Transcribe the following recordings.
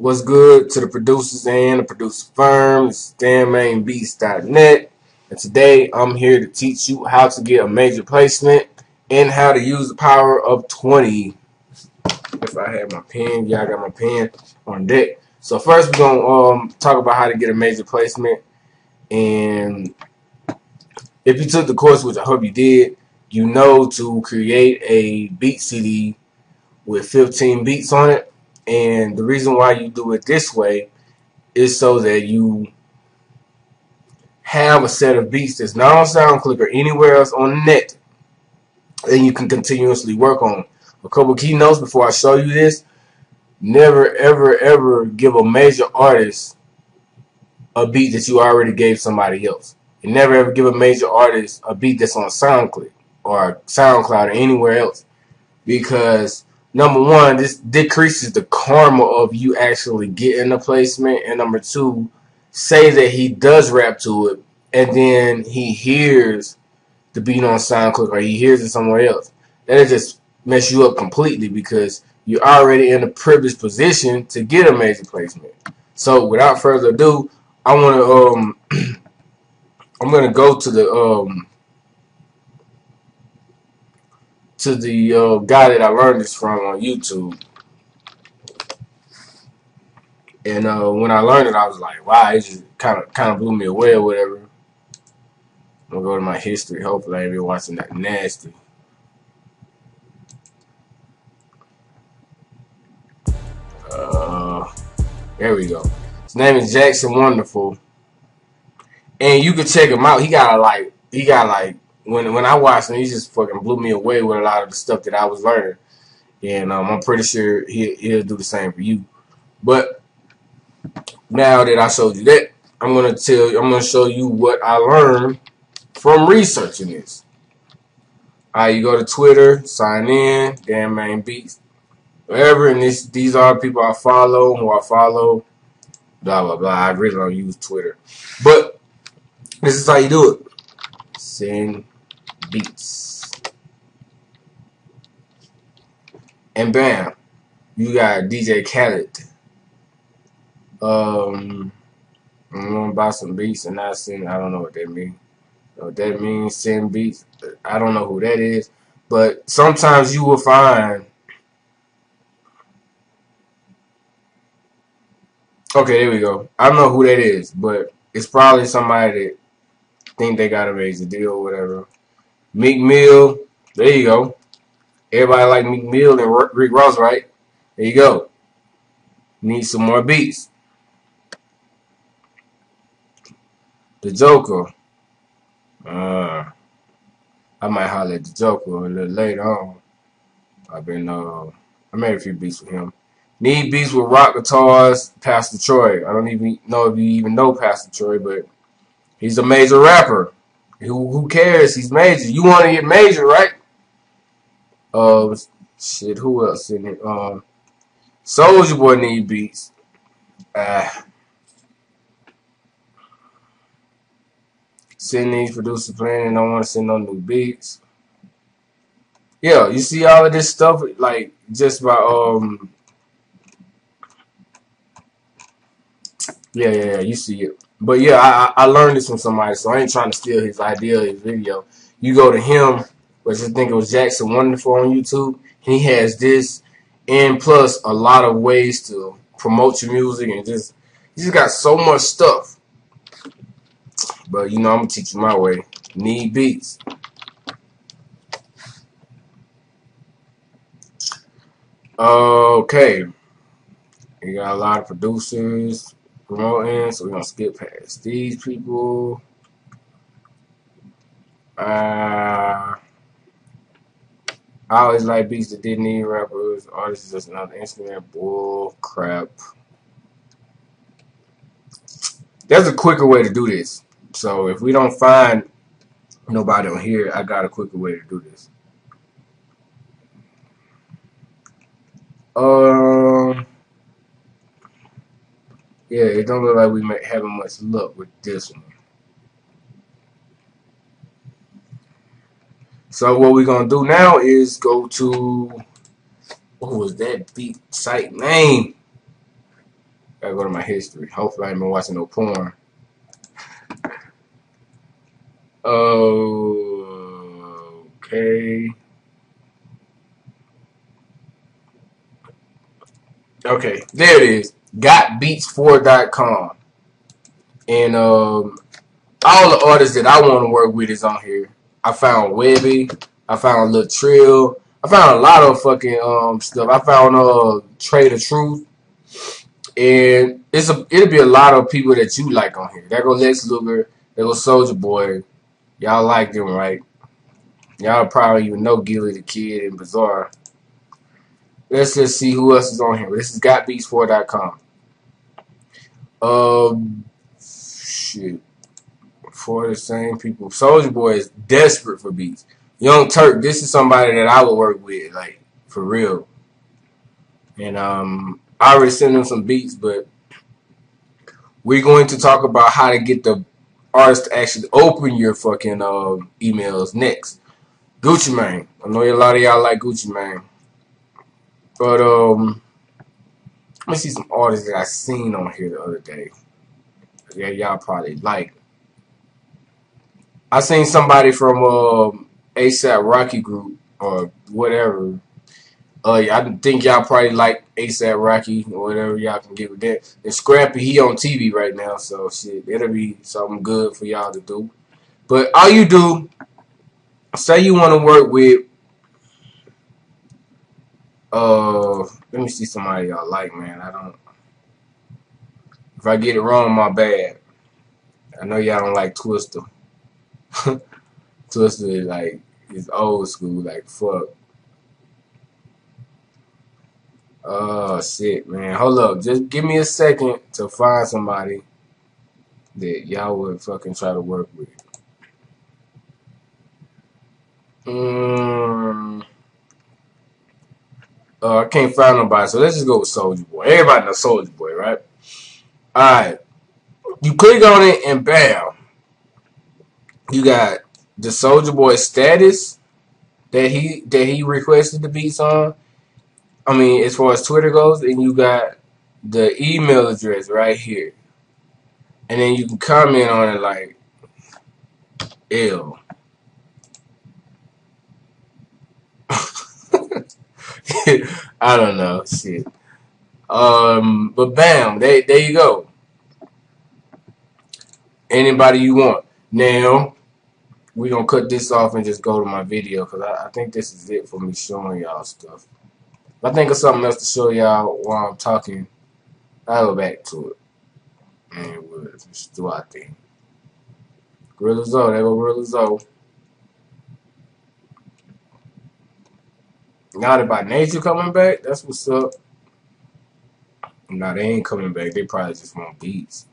What's good to the producers and the producer firm? It's DanMainBeats.net, and today I'm here to teach you how to get a major placement and how to use the power of 20. If I had my pen, yeah, I got my pen on deck. So first we're gonna talk about how to get a major placement. And if you took the course, which I hope you did, you know to create a beat CD with 15 beats on it. And the reason why you do it this way is so that you have a set of beats that's not on SoundClick or anywhere else on the net, and you can continuously work on. A couple key notes before I show you this: never, ever, ever give a major artist a beat that you already gave somebody else. And never, ever give a major artist a beat that's on SoundClick or SoundCloud or anywhere else, because number one, this decreases the karma of you actually getting a placement, and number two, say that he does rap to it and then he hears the beat on SoundClick or he hears it somewhere else. That'll just mess you up completely, because you're already in a privileged position to get a major placement. So without further ado, I want to I'm gonna go to the guy that I learned this from on YouTube. And when I learned it, I was like, wow, it just kind of blew me away or whatever. I'm gonna go to my history. Hopefully I ain't been watching that nasty. There we go. His name is Jackson Wonderful, and you can check him out. He got like when I watched him, he just fucking blew me away with a lot of the stuff that I was learning. And I'm pretty sure he'll do the same for you. But now that I showed you that, I'm gonna show you what I learned from researching this. Alright, you go to Twitter, sign in, DanMainBeats, whatever, and these are people I follow, who I follow, blah blah blah. I really don't use Twitter, but this is how you do it. Send beats, and bam, you got DJ Khaled. I'm gonna buy some beats and not send. I don't know what that means. What that means, send beats. I don't know who that is, but sometimes you will find. Okay, there we go. I don't know who that is, but it's probably somebody that think they got a major deal or whatever. Meek Mill, there you go. Everybody like Meek Mill and Rick Ross, right? There you go. Need some more beats. The Joker. I might holler at the Joker a little later on. I made a few beats with him. Need beats with rock guitars. Pastor Troy. I don't even know if you even know Pastor Troy, but he's a major rapper. Who cares? He's major. You want to get major, right? Shit. Who else in it? Soulja Boy need beats. Send these producers playing and don't want to send no new beats. Yeah, you see all of this stuff like just by yeah, you see it. But yeah, I learned this from somebody, so I ain't trying to steal his idea, his video. You go to him, but just think it was Jackson Wonderful on YouTube. He has this, and plus a lot of ways to promote your music, and he just got so much stuff. But you know, I'm gonna teach you my way. Need beats. Okay. You got a lot of producers promoting, so we're gonna skip past these people. I always like beats that didn't need rappers. Artists is just another instrument. Bull crap. There's a quicker way to do this. So if we don't find nobody on here, I got a quicker way to do this. Yeah, it don't look like we having much luck with this one. So what we're gonna do now is go to, what was that beat site name? Gotta go to my history. Hopefully I ain't been watching no porn. Okay. Okay, there it is. GotBeats4.com. And all the artists that I want to work with is on here. I found Webby. I found Lil Trill. I found a lot of fucking stuff. I found Trader Truth. And it'll be a lot of people that you like on here. There go Lex Luger. There go Soulja Boy. Y'all like them, right? Y'all probably even know Gilly the Kid and Bizarre. Let's just see who else is on here. This is GotBeats4.com. Shit. For the same people. Soulja Boy is desperate for beats. Young Turk, this is somebody that I would work with, like, for real. And I already sent him some beats, but we're going to talk about how to get the artist to actually open your fucking emails next. Gucci Mane. I know a lot of y'all like Gucci Mane. But let me see some artists that I seen on here the other day. Yeah, y'all probably like. I seen somebody from ASAP Rocky group or whatever. I think y'all probably like ASAP Rocky or whatever y'all can get with that. And Scrappy, he on TV right now, so shit, it'll be something good for y'all to do. But all you do, say you want to work with. Let me see somebody y'all like, man. If I get it wrong, my bad. I know y'all don't like Twister. Twister is like, it's old school, like fuck. Oh shit, man. Hold up. Just give me a second to find somebody that y'all would fucking try to work with. I can't find nobody, so let's just go with Soulja Boy. Everybody knows Soulja Boy, right? Alright. You click on it and bam. You got the Soulja Boy status that he requested the beats on. I mean, as far as Twitter goes, and you got the email address right here. And then you can comment on it like L. I don't know, shit. But bam, there you go. Anybody you want. Now, we're going to cut this off and just go to my video, because I think this is it for me showing y'all stuff. If I think of something else to show y'all while I'm talking, I'll go back to it. And we'll just do our thing. Gorilla Zoe, there go Gorilla Zoe. Now that by nature coming back, that's what's up. Nah, they ain't coming back. They probably just want beats.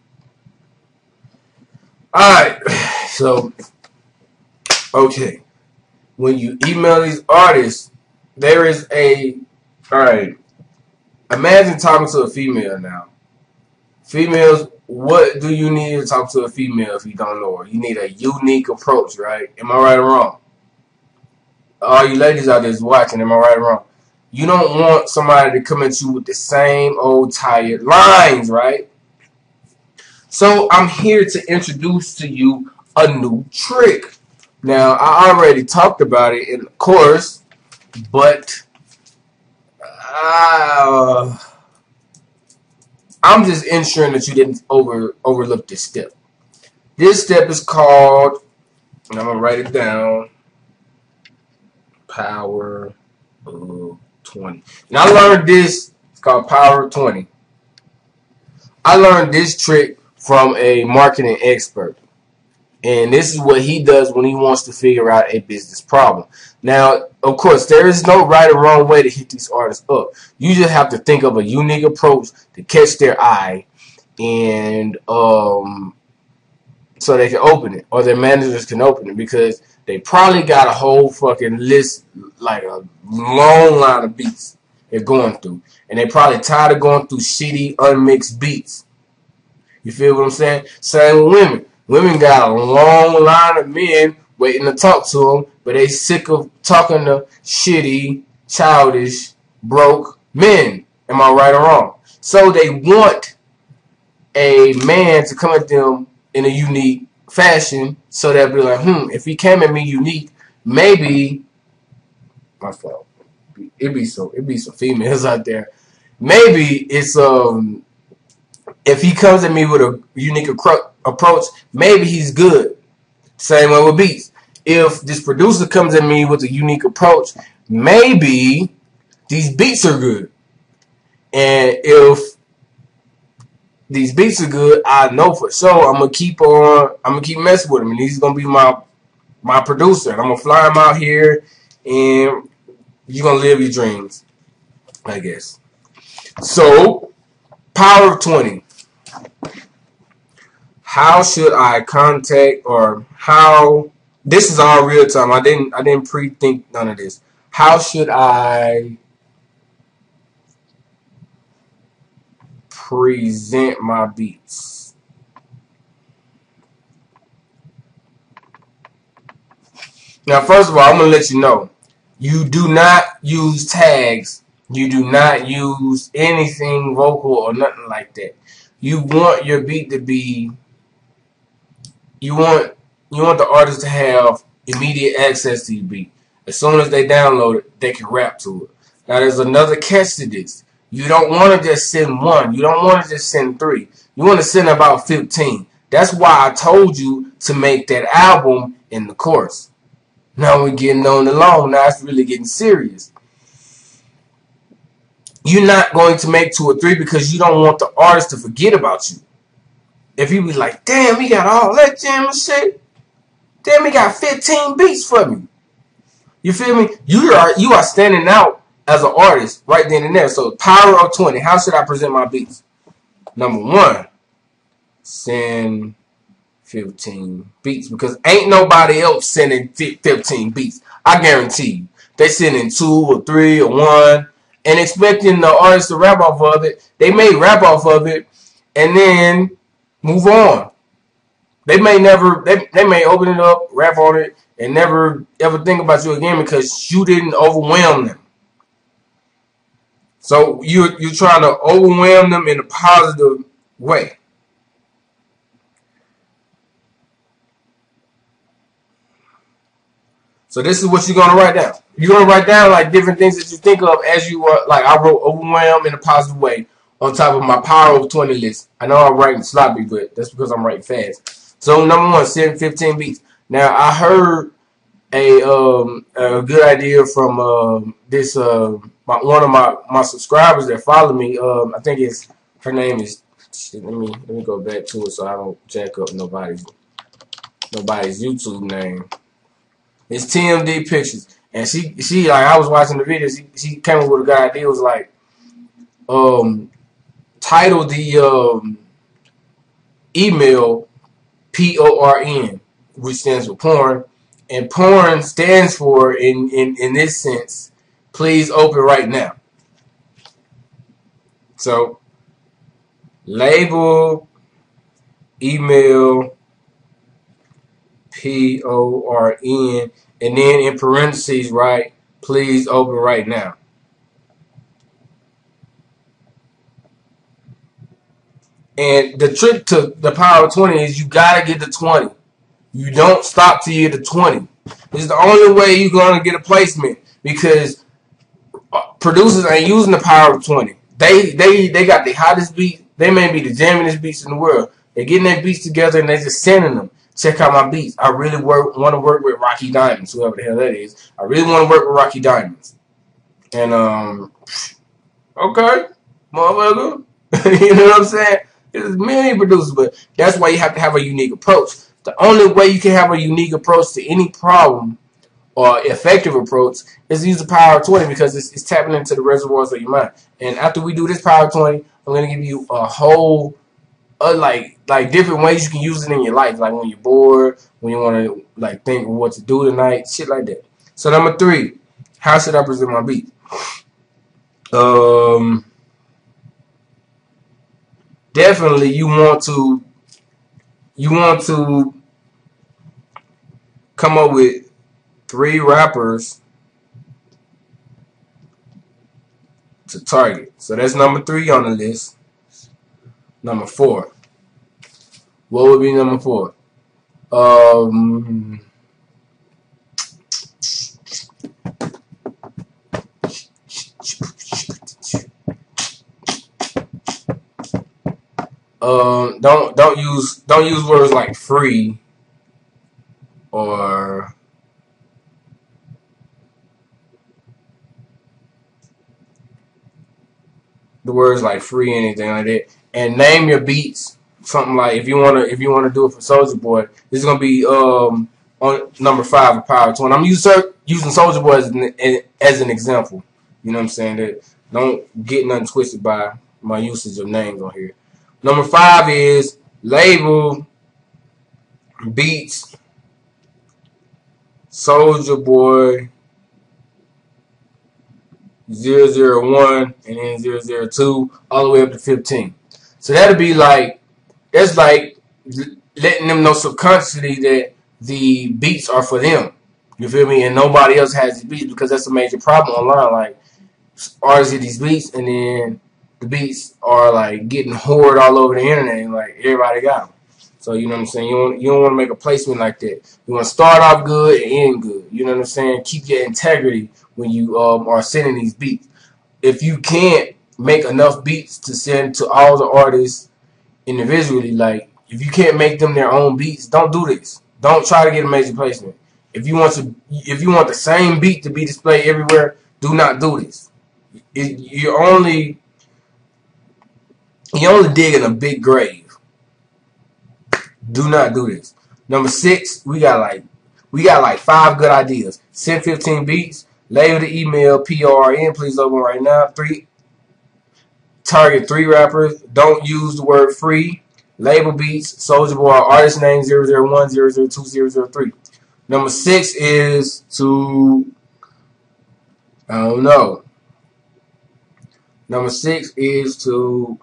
Alright, so, okay. When you email these artists, there is a, alright, imagine talking to a female now. Females, what do you need to talk to a female if you don't know her? You need a unique approach, right? Am I right or wrong? All you ladies out there is watching, am I right or wrong? You don't want somebody to come at you with the same old tired lines, right? So I'm here to introduce to you a new trick. Now, I already talked about it in the course, but I'm just ensuring that you didn't overlook this step. This step is called, and I'm going to write it down, Power of 20. And I learned this, it's called Power of 20. I learned this trick from a marketing expert. And this is what he does when he wants to figure out a business problem. Now, of course, there is no right or wrong way to hit these artists up. You just have to think of a unique approach to catch their eye, and so they can open it, or their managers can open it, because they probably got a whole fucking list, like a long line of beats they're going through. And they probably tired of going through shitty, unmixed beats. You feel what I'm saying? Same with women. Women got a long line of men waiting to talk to them, but they sick of talking to shitty, childish, broke men. Am I right or wrong? So they want a man to come at them in a unique fashion, so they'll be like, if he came at me unique, maybe my fault. It be some females out there. Maybe it's if he comes at me with a unique approach, maybe he's good. Same way with beats. If this producer comes at me with a unique approach, maybe these beats are good. And if these beats are good, I know for sure I'm gonna keep messing with him, and he's gonna be my producer. And I'm gonna fly him out here, and you're gonna live your dreams, I guess. So, power of 20. How should I contact, or how? This is all real time. I didn't pre-think none of this. How should I present my beats? Now, first of all, I'm gonna let you know, you do not use tags. You do not use anything vocal or nothing like that. You want your beat to be, you want the artist to have immediate access to your beat. As soon as they download it, they can rap to it. Now, there's another catch to this. You don't want to just send one. You don't want to just send 3. You want to send about 15. That's why I told you to make that album in the course. Now we're getting on the long. Now it's really getting serious. You're not going to make 2 or 3 because you don't want the artist to forget about you. If you be like, damn, he got all that jam and shit. Damn, he got 15 beats for me. You feel me? You are standing out as an artist right then and there. So, power of 20. How should I present my beats? Number 1, send 15 beats, because ain't nobody else sending 15 beats. I guarantee you. They sending 2 or 3 or 1 and expecting the artist to rap off of it. They may rap off of it and then move on. They may never, they may open it up, rap on it, and never ever think about you again because you didn't overwhelm them. So you're trying to overwhelm them in a positive way. So this is what you're gonna write down. You're gonna write down like different things that you think of as you like I wrote overwhelm in a positive way on top of my power of 20 list. I know I'm writing sloppy, but that's because I'm writing fast. So number 1, send 15 beats. Now I heard a good idea from this one of my subscribers that follow me. I think her name is. Let me go back to it so I don't jack up nobody's YouTube name. It's TMD Pictures, and she like I was watching the video. She came up with a good idea. It was like title the email PORN, which stands for porn, and porn stands for in this sense, please open right now. So label email PORN, and then in parentheses write please open right now. And the trick to the power of 20 is you gotta get to 20. You don't stop till you get to 20. This is the only way you're gonna get a placement, because producers ain't using the power of 20. They got the hottest beats. They may be the jammingest beats in the world. They're getting their beats together and they're just sending them. Check out my beats. I really want to work with Rocky Diamonds, whoever the hell that is. I really want to work with Rocky Diamonds. And okay, motherfucker. You know what I'm saying? There's a million producers, but that's why you have to have a unique approach. The only way you can have a unique approach to any problem or effective approach is to use the power of 20, because it's tapping into the reservoirs of your mind. And after we do this power of 20, I'm going to give you a whole like different ways you can use it in your life, like when you're bored, when you want to like think of what to do tonight, shit like that. So number 3, how should I present my beat? Definitely you want to come up with 3 rappers to target. So that's number 3 on the list. Number 4, What would be number 4? Don't use words like free or the words like free, anything like that. And name your beats. Something like if you wanna do it for Soulja Boy, this is gonna be on number 5 of Power 20. I'm using Soulja Boy as an example. You know what I'm saying? That don't get nothing twisted by my usage of names on here. Number 5 is label beats Soulja Boy 001 and then 002 all the way up to 15. So that'll be like, that's like letting them know subconsciously that the beats are for them. You feel me? And nobody else has these beats, because that's a major problem online. Like, artists get these beats and then the beats are like getting hoarded all over the internet, and like everybody got them. So you know what I'm saying? You don't want to make a placement like that. You want to start off good and end good. You know what I'm saying? Keep your integrity when you are sending these beats. If you can't make enough beats to send to all the artists individually, like if you can't make them their own beats, don't do this. Don't try to get a major placement. If you want the same beat to be displayed everywhere, do not do this. You're only digging a big grave. Do not do this. Number 6, we got like 5 good ideas. Send 15 beats. Label the email PRN. Please open right now. Target 3 rappers. Don't use the word free. Label beats Soulja Boy. Artist name 001, 002, 003. Number 6 is to, I don't know. Number 6 is to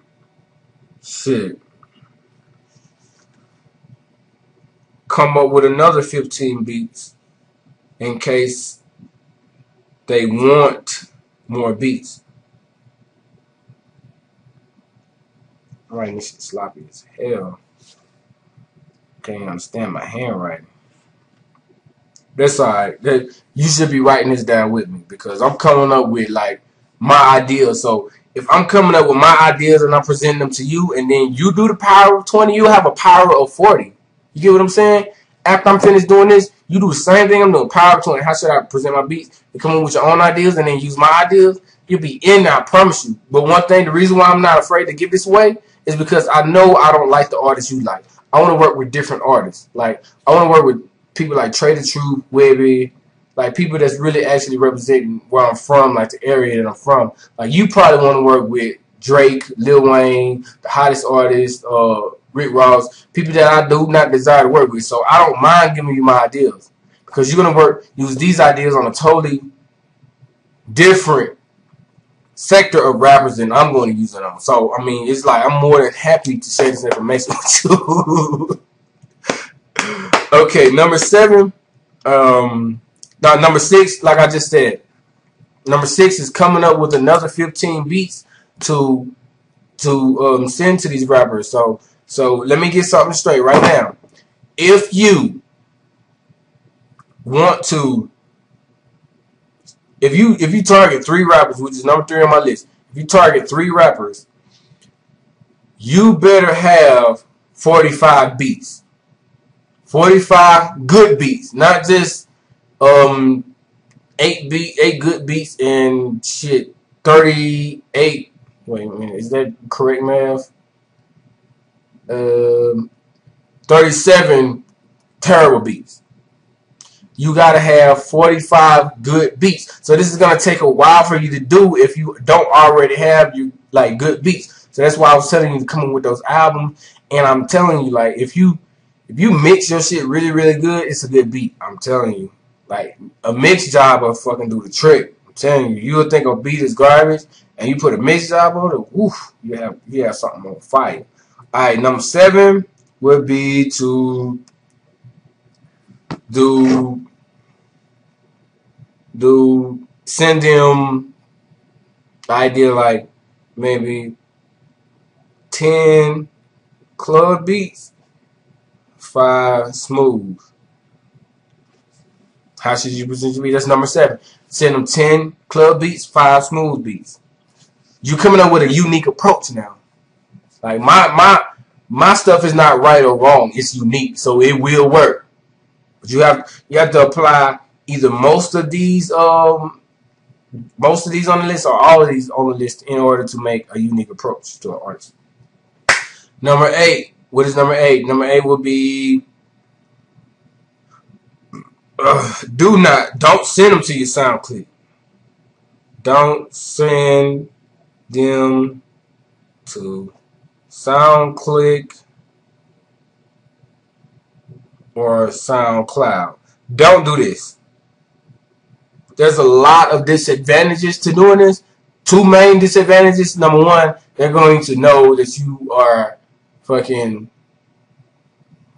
come up with another 15 beats in case they want more beats. I'm writing this shit sloppy as hell. Can't understand my handwriting. That's alright. You should be writing this down with me, because I'm coming up with like my ideas. So if I'm coming up with my ideas and I'm presenting them to you, and then you do the power of 20, you have a power of 40. You get what I'm saying? After I'm finished doing this, you do the same thing I'm doing. Power of 20. How should I present my beats? You come up with your own ideas and then use my ideas. You'll be in there, I promise you. But one thing, the reason why I'm not afraid to give this away is because I know I don't like the artists you like. I want to work with different artists. Like, I want to work with people like Trey the Truth, Webby, like people that's really actually representing where I'm from, like the area that I'm from. Like, you probably want to work with Drake, Lil Wayne, the hottest artist, Rick Ross, people that I do not desire to work with. So I don't mind giving you my ideas, because you're gonna use these ideas on a totally different sector of rappers than I'm going to use it on. So I mean, it's like I'm more than happy to share this information with you. Okay, number 7. Number 6, like I just said, number 6 is coming up with another 15 beats to send to these rappers. So let me get something straight right now. If you want to, if you target 3 rappers, which is number 3 on my list, if you target 3 rappers, you better have 45 beats. 45 good beats, not just 8 good beats and shit 38. Wait a minute, is that correct math? 37 terrible beats. You gotta have 45 good beats. So this is gonna take a while for you to do if you don't already have like good beats. So that's why I was telling you to come up with those albums. And I'm telling you, like, if you mix your shit really, really good, it's a good beat. I'm telling you, like, a mix job will fucking do the trick. I'm telling you, you'll think a beat is garbage, and you put a mix job on it, woof, you have something on fire. All right, number 7 would be to send them the idea, like maybe 10 club beats 5 smooth. How should you present your beat? That's number 7. Send them 10 club beats, 5 smooth beats. You coming up with a unique approach now. Like my stuff is not right or wrong. It's unique, so it will work. But you have to apply either most of these on the list or all of these on the list in order to make a unique approach to an artist. Number 8. What is number 8? Number 8 would be don't send them to your SoundClick. Don't send them to SoundClick or SoundCloud. Don't do this. There's a lot of disadvantages to doing this. 2 main disadvantages. Number 1, they're going to know that you are fucking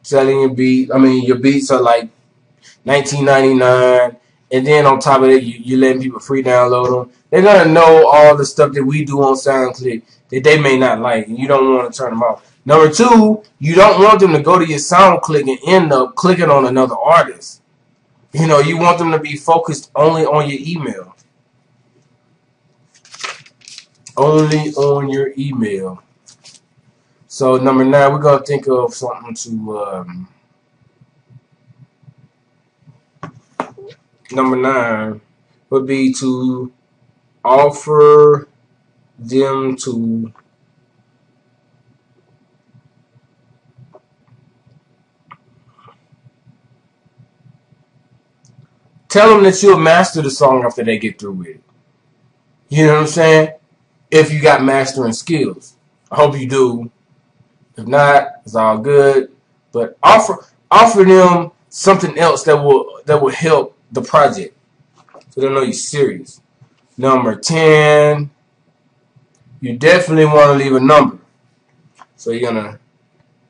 selling your beat. I mean, your beats are like $19.99, and then on top of it, you're letting people free download them. They're gonna know all the stuff that we do on SoundClick that they may not like, and you don't want to turn them off. Number 2, you don't want them to go to your SoundClick and end up clicking on another artist. You know, you want them to be focused only on your email. Only on your email. So number 9, we're gonna think of something to number 9 would be to offer them to tell them that you'll master the song after they get through with it. You know what I'm saying? If you got mastering skills. I hope you do. If not, it's all good. But offer them something else that will help the project, so they know you're serious. Number 10, you definitely want to leave a number. So you're gonna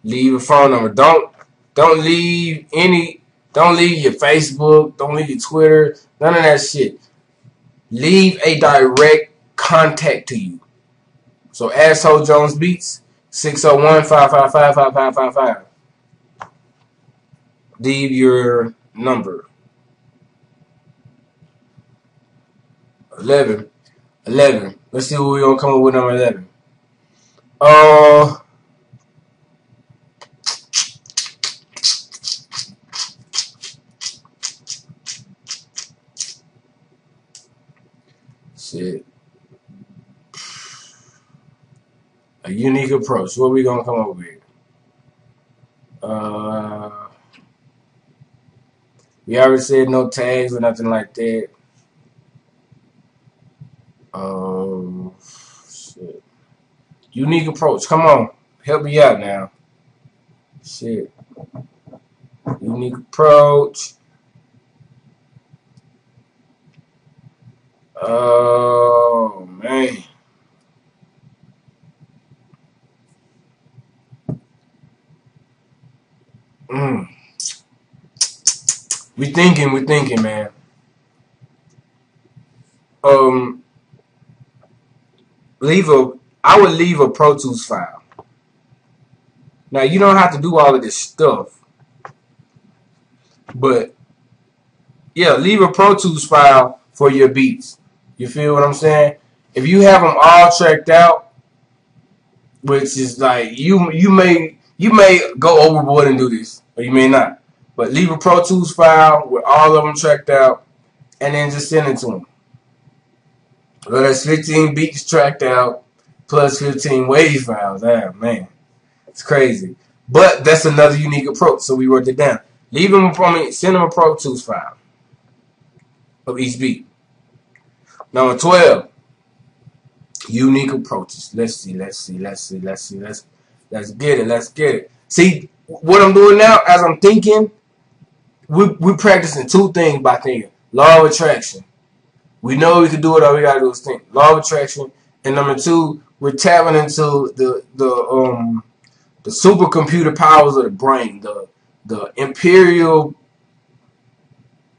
leave a phone number. Don't leave your Facebook, don't leave your Twitter, none of that shit. Leave a direct contact to you. So Asshole Jones Beats, 601-555-5555. Leave your number. 11. Let's see what we're gonna come up with. Number 11. Shit. A unique approach. What are we gonna come up with? We already said no tags or nothing like that. Shit. Unique approach. Come on. Help me out now. Shit. Unique approach. Oh, man. We thinking, man. I would leave a Pro Tools file. Now, you don't have to do all of this stuff, but yeah, leave a Pro Tools file for your beats. You feel what I'm saying? If you have them all tracked out, which is like you may go overboard and do this, or you may not. But leave a Pro Tools file with all of them tracked out, and then just send it to them. Well, that's 15 beats tracked out plus 15 WAV files. Ah, man, it's crazy. But that's another unique approach. So we wrote it down. Leave them send them a Pro Tools file of each beat. Number 12. Unique approaches. Let's get it. See what I'm doing now as I'm thinking. We're practicing 2 things by thinking. Law of attraction. We know we can do it. All we gotta do is think. Law of attraction. And number 2, we're tapping into the supercomputer powers of the brain, the imperial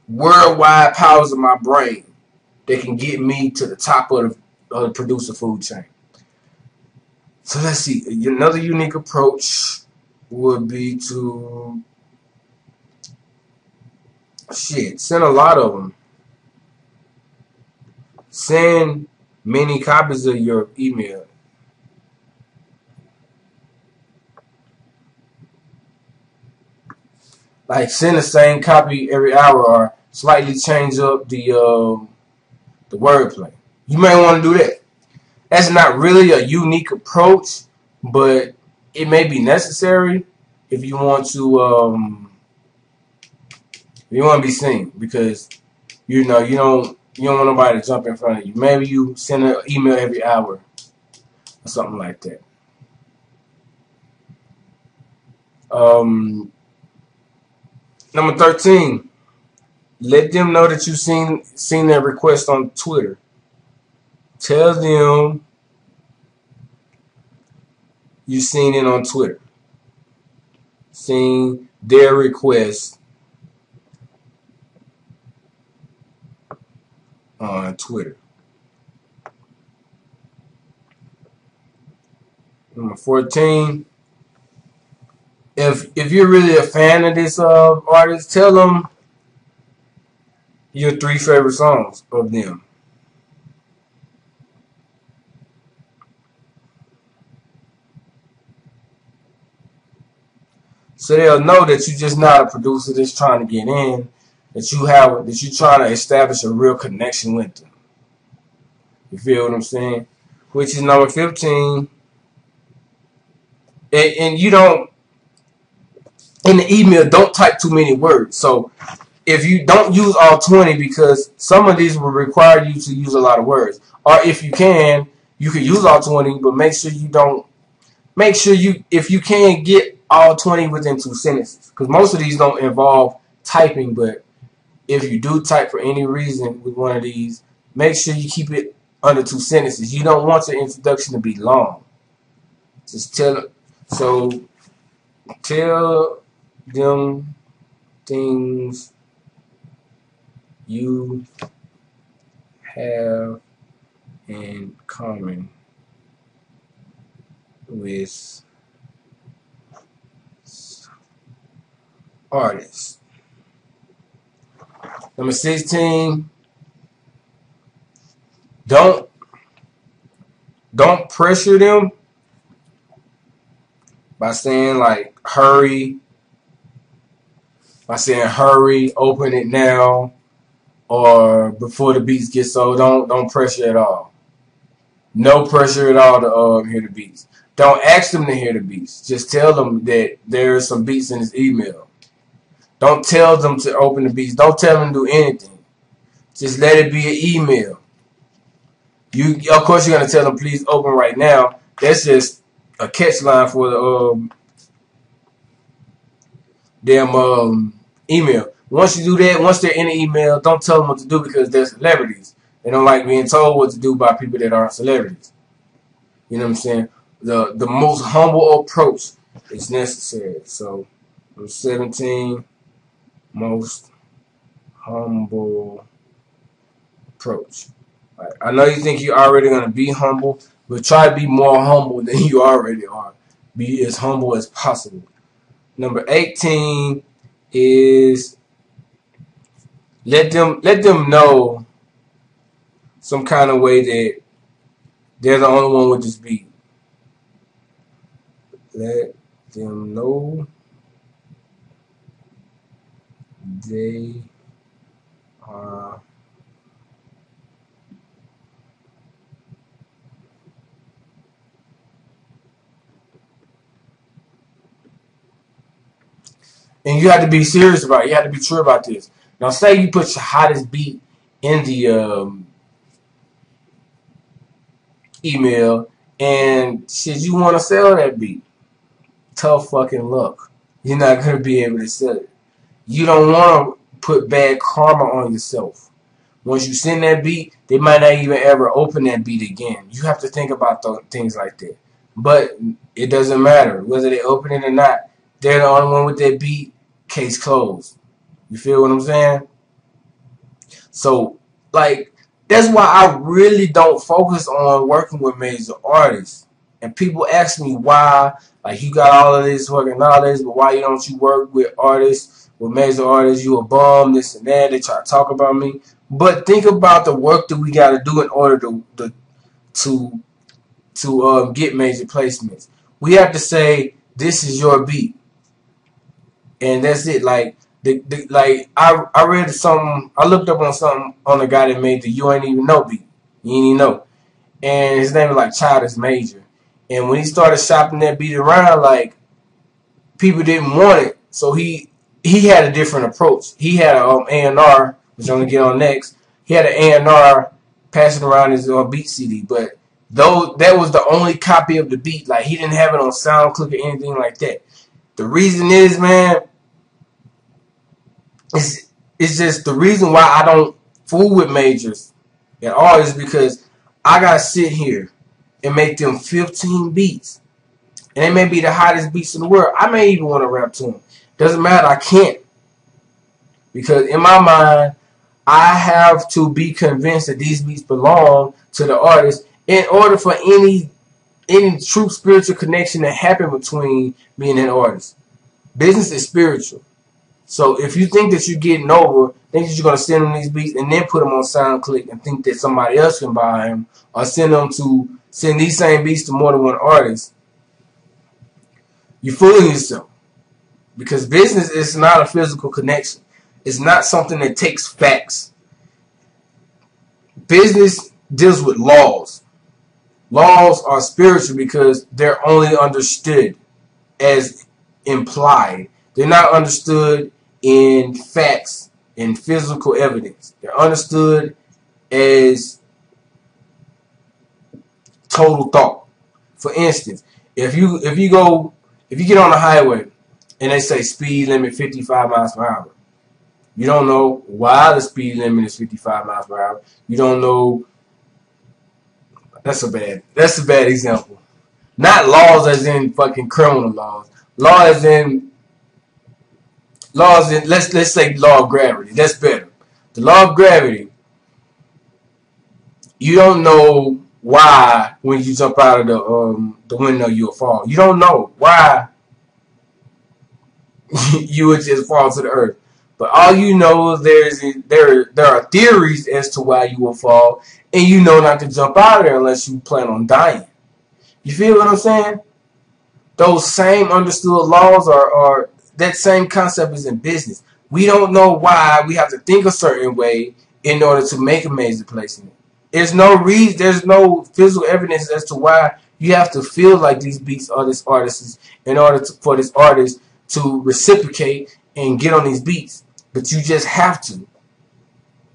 worldwide powers of my brain that can get me to the top of the producer food chain. So let's see. Another unique approach would be to send a lot of them. Send many copies of your email. Like send the same copy every hour, or slightly change up the wordplay. You may want to do that. That's not really a unique approach, but it may be necessary if you want to be seen, because you don't want nobody to jump in front of you. Maybe you send an email every hour or something like that. Number 13, let them know that you've seen their request on Twitter. Tell them you've seen it on Twitter. Seen their request on Twitter. Number 14, if you're really a fan of this artist, tell them your 3 favorite songs of them. So they'll know that you're just not a producer that's trying to get in, that you're trying to establish a real connection with them. You feel what I'm saying? Which is number 15. And you don't, in the email, don't type too many words. So if you don't use all 20, because some of these will require you to use a lot of words. Or if you can use all 20, but make sure if you can get all 20 within 2 sentences. Because most of these don't involve typing, but if you do type for any reason with one of these, make sure you keep it under 2 sentences. You don't want your introduction to be long. Just tell them things you have in common with artists. Number 16, don't pressure them by saying like hurry, open it now, or before the beats get sold. Don't pressure at all. No pressure at all to hear the beats. Don't ask them to hear the beats. Just tell them that there are some beats in this email. Don't tell them to open the beats. Don't tell them to do anything. Just let it be an email. Of course, you're gonna tell them please open right now. That's just a catch line for the damn email. Once you do that, once they're in the email, don't tell them what to do, because they're celebrities. They don't like being told what to do by people that aren't celebrities. You know what I'm saying? The most humble approach is necessary. So, 17, most humble approach. Right. I know you think you're already going to be humble, but try to be more humble than you already are. Be as humble as possible. Number 18 is let them know some kind of way that they're the only one with this beat. Let them know they are and you have to be serious about it. You have to be true about this. Now, say you put your hottest beat in the email, and shit, you want to sell that beat. Tough fucking luck. You're not going to be able to sell it. You don't want to put bad karma on yourself. Once you send that beat, they might not even ever open that beat again. You have to think about things like that. But it doesn't matter whether they open it or not. They're the only one with that beat. Case closed. You feel what I'm saying? So, like, that's why I really don't focus on working with major artists. And people ask me why Like, you got all of this fucking knowledge, but why don't you work with artists, with major artists? You a bum, this and that. They try to talk about me. But think about the work that we got to do in order to get major placements. We have to say, this is your beat, and that's it. Like, I read something, I looked up on something on the guy that made the You Ain't Even Know beat. You ain't even know. And his name is like Childish Major. And when he started shopping that beat around, like, people didn't want it. So he had a different approach. He had a A&R, which I'm going to get on next. He had an A&R passing around his beat CD. But though that was the only copy of the beat, like, he didn't have it on SoundClick or anything like that. The reason is, man, it's just the reason why I don't fool with majors at all is because I gotta sit here and make them 15 beats, and they may be the hottest beats in the world. I may even want to rap to them. Doesn't matter. I can't, because in my mind, I have to be convinced that these beats belong to the artist in order for any true spiritual connection to happen between me and an artist. Business is spiritual. So if you think that you're getting over, think that you're going to send them these beats and then put them on SoundClick and think that somebody else can buy them, or send these same beats to more than one artist, you're fooling yourself. Because business is not a physical connection. It's not something that takes facts. Business deals with laws. Laws are spiritual because they're only understood as implied. They're not understood in facts and physical evidence. They're understood as total thought. For instance, if you get on the highway and they say speed limit 55 miles per hour, you don't know why the speed limit is 55 miles per hour. You don't know. That's a bad example. Not laws as in fucking criminal laws. Laws in let's say law of gravity. That's better. The law of gravity. You don't know why when you jump out of the window you'll fall. You don't know why you would just fall to the earth. But all you know is there are theories as to why you will fall, and you know not to jump out of there unless you plan on dying. You feel what I'm saying? Those same understood laws are that same concept is in business. We don't know why we have to think a certain way in order to make a major placement. There's no reason. There's no physical evidence as to why you have to feel like these beats are this artist's in order for this artist to reciprocate and get on these beats. But you just have to.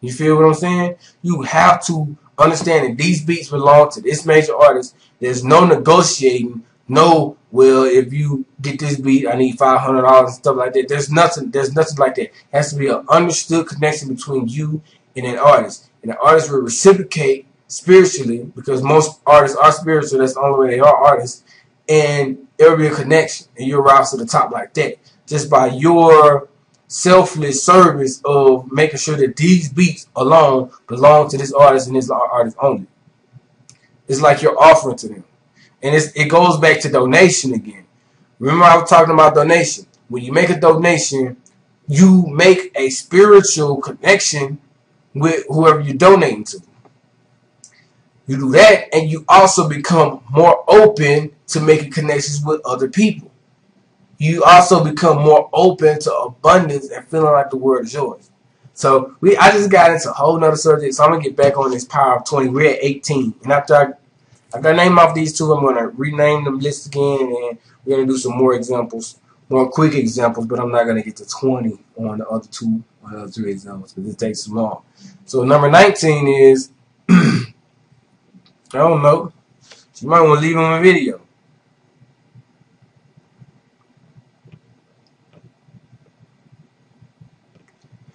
You feel what I'm saying? You have to understand that these beats belong to this major artist. There's no negotiating. No, well, if you get this beat, I need $500 and stuff like that. There's nothing like that. It has to be an understood connection between you and an artist. And the artist will reciprocate spiritually, because most artists are spiritual. That's the only way they are artists. And there will be a connection, and you'll rise to the top like that, just by your selfless service of making sure that these beats alone belong to this artist and this artist only. It's like you're offering to them. And it goes back to donation again. Remember I was talking about donation. When you make a donation, you make a spiritual connection with whoever you're donating to. You do that, and you also become more open to making connections with other people. You also become more open to abundance and feeling like the world is yours. So I just got into a whole nother subject, so I'm going to get back on this power of 20. We're at 18. And after I got to name off these two, I'm going to rename them list again, and we're going to do some more examples, more quick examples, but I'm not going to get to 20 on the other two, or the other three examples, because it takes too long. So number 19 is, I don't know, you might want to leave them a video.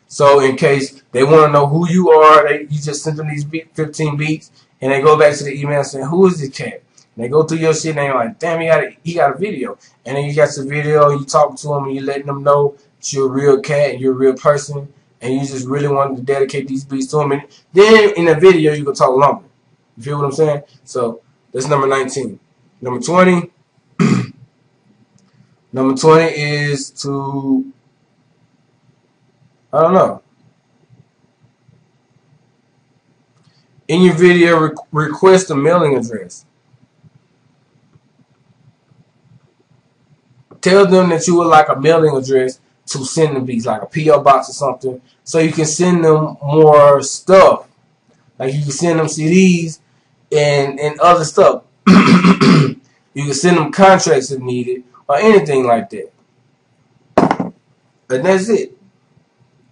So in case they want to know who you are, you just send them these 15 beats, and they go back to the email saying, who is this cat? And they go through your shit, and they're like, damn, he got a video. And then you got the video, you talk to them, and you letting them know that you're a real cat, and you're a real person, and you just really wanted to dedicate these beats to them. And then in the video, you can talk longer. You feel what I'm saying? So that's number 19. Number 20, Number 20 is to, I don't know. In your video, request a mailing address. Tell them that you would like a mailing address to send them beats, like a P.O. box or something, so you can send them more stuff. Like you can send them CDs and other stuff. You can send them contracts if needed, or anything like that. And that's it.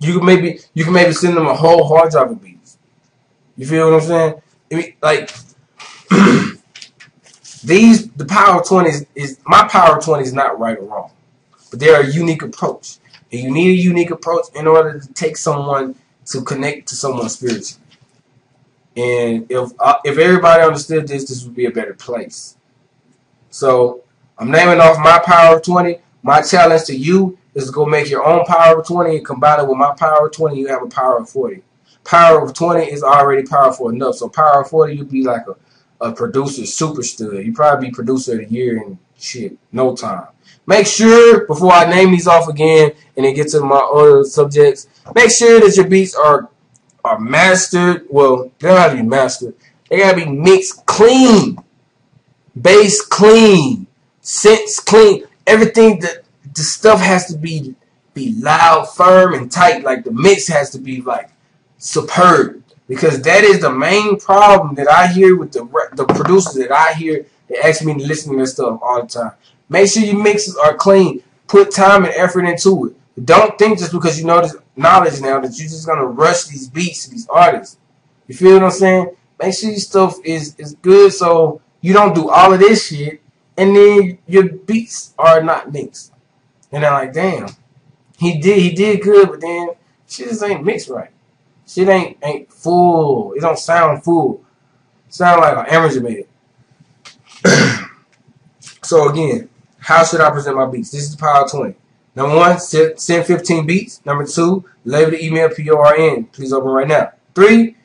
You can maybe send them a whole hard drive of beats. You feel what I'm saying? I mean, like the Power 20 is my Power 20 is not right or wrong, but they're a unique approach, and you need a unique approach in order to take someone to connect to someone spiritually. And if everybody understood this, this would be a better place. So I'm naming off my Power 20. My challenge to you is to go make your own Power of 20 and combine it with my Power of 20. You have a Power of 40. Power of 20 is already powerful enough. So Power of 40, you'd be like a producer super stud. You probably be producer of the year in shit, no time. Make sure, before I name these off again and then get to my other subjects, make sure that your beats are mastered. Well, they don't have to be mastered. They gotta be mixed clean, bass clean, synths clean. Everything that the stuff has to be loud, firm, and tight. Like the mix has to be like superb, because that is the main problem that I hear with the producers that I hear. They ask me to listen to this stuff all the time. Make sure your mixes are clean. Put time and effort into it. Don't think just because you know this knowledge now that you're just gonna rush these beats to these artists. You feel what I'm saying? Make sure your stuff is good, so you don't do all of this shit and then your beats are not mixed. And they're like, damn, he did good, but then shit just ain't mixed right. Shit ain't full. It don't sound full. Sound like an amateur made it. So again, how should I present my beats? This is the Power 20. Number 1, send 15 beats. Number 2, label the email PORN. Please open right now. 3,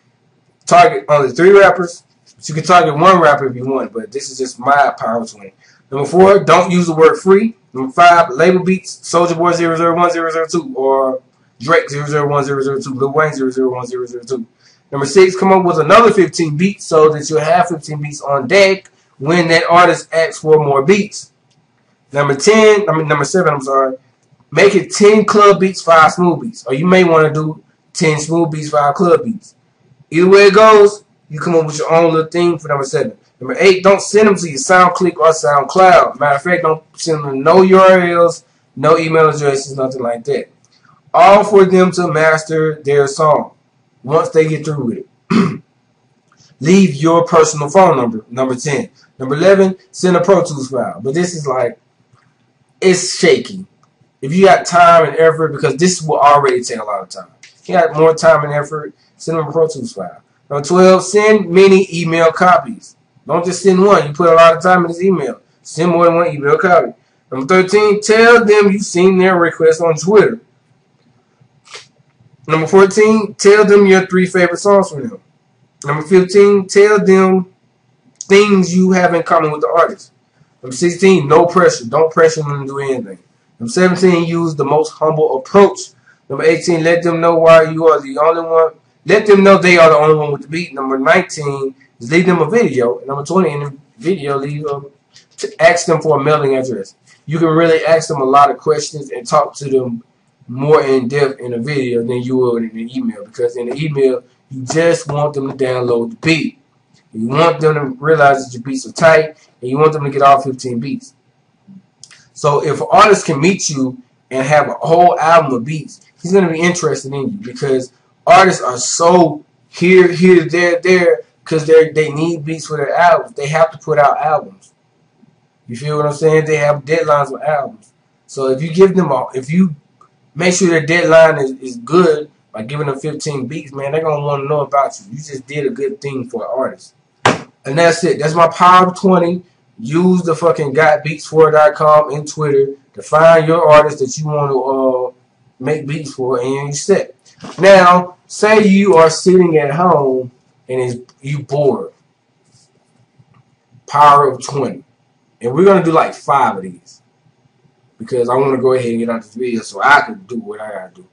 target only 3 rappers. But you can target 1 rapper if you want, but this is just my Power 20. Number 4, don't use the word free. Number 5, label beats Soulja Boy 001002 or Drake 001002, Lil Wayne 001002. Number 6, come up with another 15 beats so that you'll have 15 beats on deck when that artist asks for more beats. Number 7, I'm sorry. Make it 10 club beats, 5 smooth beats. Or you may want to do 10 smooth beats, 5 club beats. Either way it goes, you come up with your own little thing for number 7. Number 8, don't send them to your SoundClick or SoundCloud. Matter of fact, don't send them no URLs, no email addresses, nothing like that. All for them to master their song once they get through with it. Leave your personal phone number, number 10. Number 11, send a PROTOOLS file. But this is like, it's shaky. If you got time and effort, because this will already take a lot of time. If you got more time and effort, send them a PROTOOLS file. Number 12, send many email copies. Don't just send one. You put a lot of time in this email. Send more than 1 email copy. Number 13, tell them you've seen their request on Twitter. Number 14, tell them your 3 favorite songs from them. Number 15, tell them things you have in common with the artist. Number 16, no pressure. Don't pressure them to do anything. Number 17, use the most humble approach. Number 18, let them know why you are the only one. Let them know they are the only one with the beat. Number 19 is leave them a video. And number 20, in the video, ask them for a mailing address. You can really ask them a lot of questions and talk to them more in depth in a video than you would in an email, because in the email you just want them to download the beat. You want them to realize that your beats are tight, and you want them to get all 15 beats. So if an artist can meet you and have a whole album of beats, he's going to be interested in you, because artists are so here, there, because they need beats for their albums. They have to put out albums. You feel what I'm saying? They have deadlines with albums. So if you give them if you make sure their deadline is good by giving them 15 beats, man, they're going to want to know about you. You just did a good thing for an artist. And that's it. That's my Power of 20. Use the fucking gotbeats4.com and Twitter to find your artist that you want to make beats for, and you set. Now, say you are sitting at home and you bored. Power of 20. And we're going to do like 5 of these. because I want to go ahead and get out this video so I can do what I gotta do.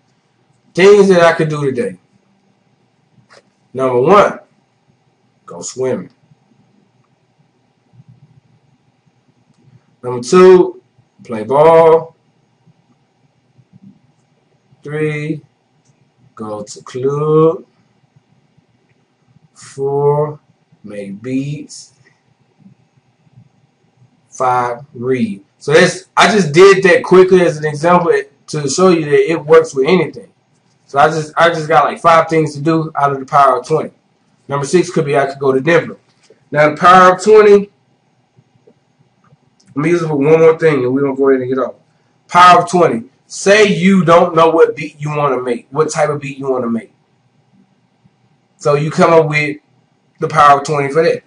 Things that I could do today. Number 1, go swimming. Number 2, play ball. 3, go to club. 4, make beats. 5, read. So I just did that quickly as an example to show you that it works with anything. So I just got like 5 things to do out of the power of 20. Number 6 could be I could go to Denver. Now the power of 20, let me use it for one more thing and we're gonna go ahead and get off. Power of 20. Say you don't know what beat you want to make, what type of beat you want to make. So you come up with the power of 20 for that.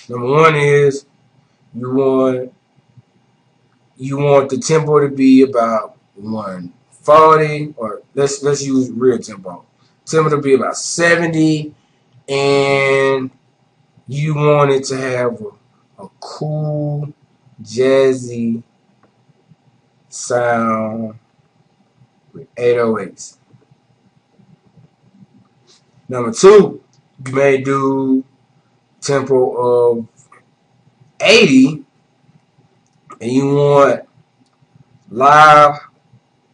Number 1 is you want the tempo to be about 140, or let's use real tempo. Tempo to be about 70, and you want it to have a cool, jazzy sound with 808s. Number 2, you may do tempo of 80, and you want live,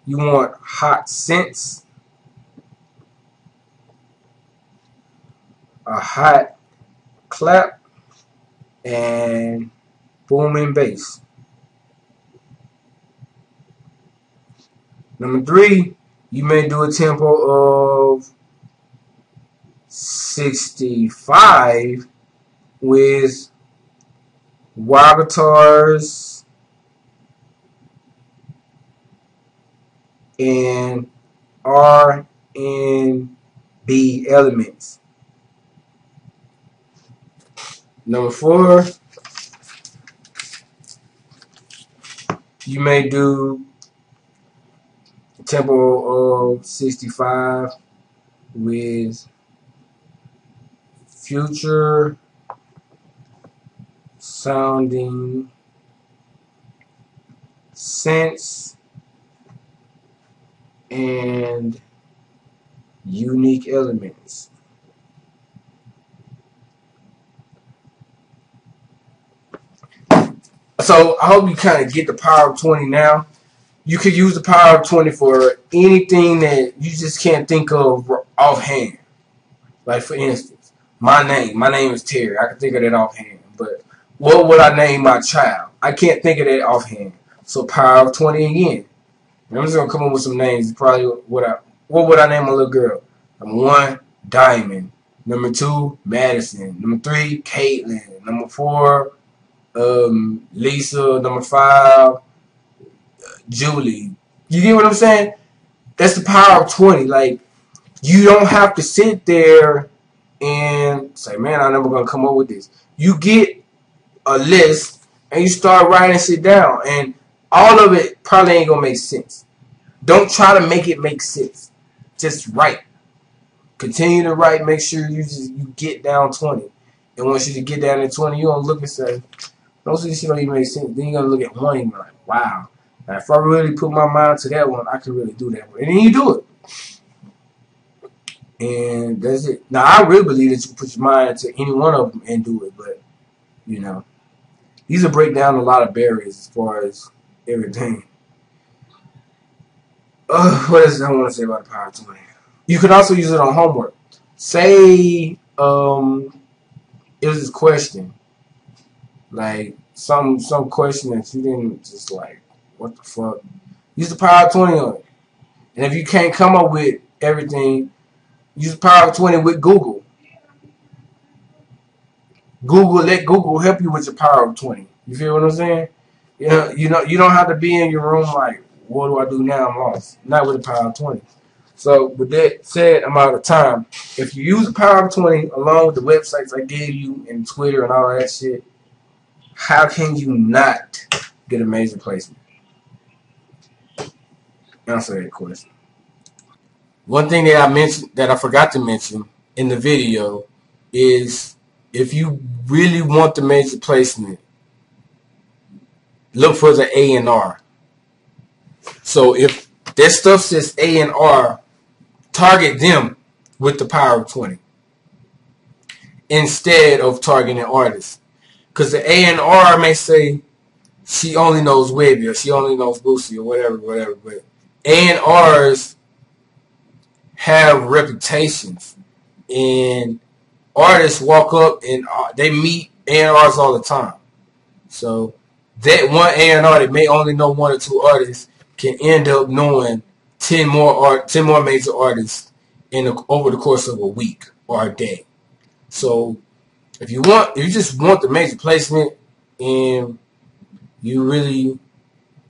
you want hot synths, a hot clap, and booming bass. Number 3, you may do a tempo of 65 with wah guitars and R&B elements. Number 4, you may do a tempo of 65 with future sounding synths and unique elements. So I hope you kind of get the power of 20 now. You could use the power of 20 for anything that you just can't think of offhand. Like for instance, my name is Terry. I can think of that offhand. But what would I name my child? I can't think of that offhand. So power of 20 again. And I'm just gonna come up with some names. Probably what would I name my little girl? Number 1, Diamond. Number 2, Madison. Number 3, Caitlin. Number 4, Lisa. Number 5, Julie. You get what I'm saying? That's the power of 20. Like, you don't have to sit there and say, man, I'm never gonna come up with this. You get a list and you start writing shit down, and all of it probably ain't gonna make sense. Don't try to make it make sense. Just write. Continue to write. Make sure you get down 20. And once you get down to 20, you're gonna look and say, most of this shit don't even make sense. Then you're gonna look at one and be like, wow. Now, if I really put my mind to that one, I could really do that one. And then you do it. And that's it. Now, I really believe that you can put your mind to any one of them and do it. But, you know, these will break down a lot of barriers as far as everything. What else I want to say about the power of 20? You could also use it on homework. Say it was this question. Like, some question that you didn't just like, what the fuck? Use the power of 20 on it. And if you can't come up with everything, use the power of 20 with Google. Let Google help you with your power of 20. You feel what I'm saying? You know, you don't have to be in your room like, what do I do now? I'm lost. Not with the power of 20. So with that said, I'm out of time. If you use the power of 20 along with the websites I gave you and Twitter and all that shit, how can you not get a major placement? Answer that question. One thing that I forgot to mention in the video is, if you really want the major placement, look for the A&R. So if their stuff says A&R, target them with the power of 20 instead of targeting artists. Because the A&R may say she only knows Webby or she only knows Boosie or whatever. But A&R's have reputations, and artists walk up and they meet A&R's all the time. So that one A&R that may only know 1 or 2 artists can end up knowing 10 more major artists over the course of a week or a day. So if you just want the major placement and you really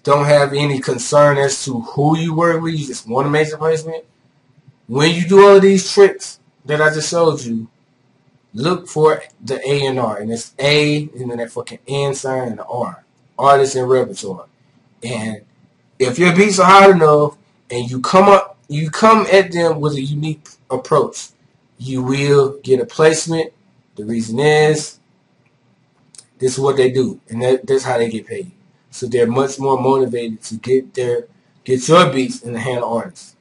don't have any concern as to who you work with, you just want a major placement, when you do all of these tricks that I just showed you, look for the A&R, and it's A and then that fucking N sign and the R, artist and repertoire. And if your beats are hot enough and you come at them with a unique approach, you will get a placement. The reason is, this is what they do, and that's how they get paid. So they're much more motivated to get your beats in the hand of artists.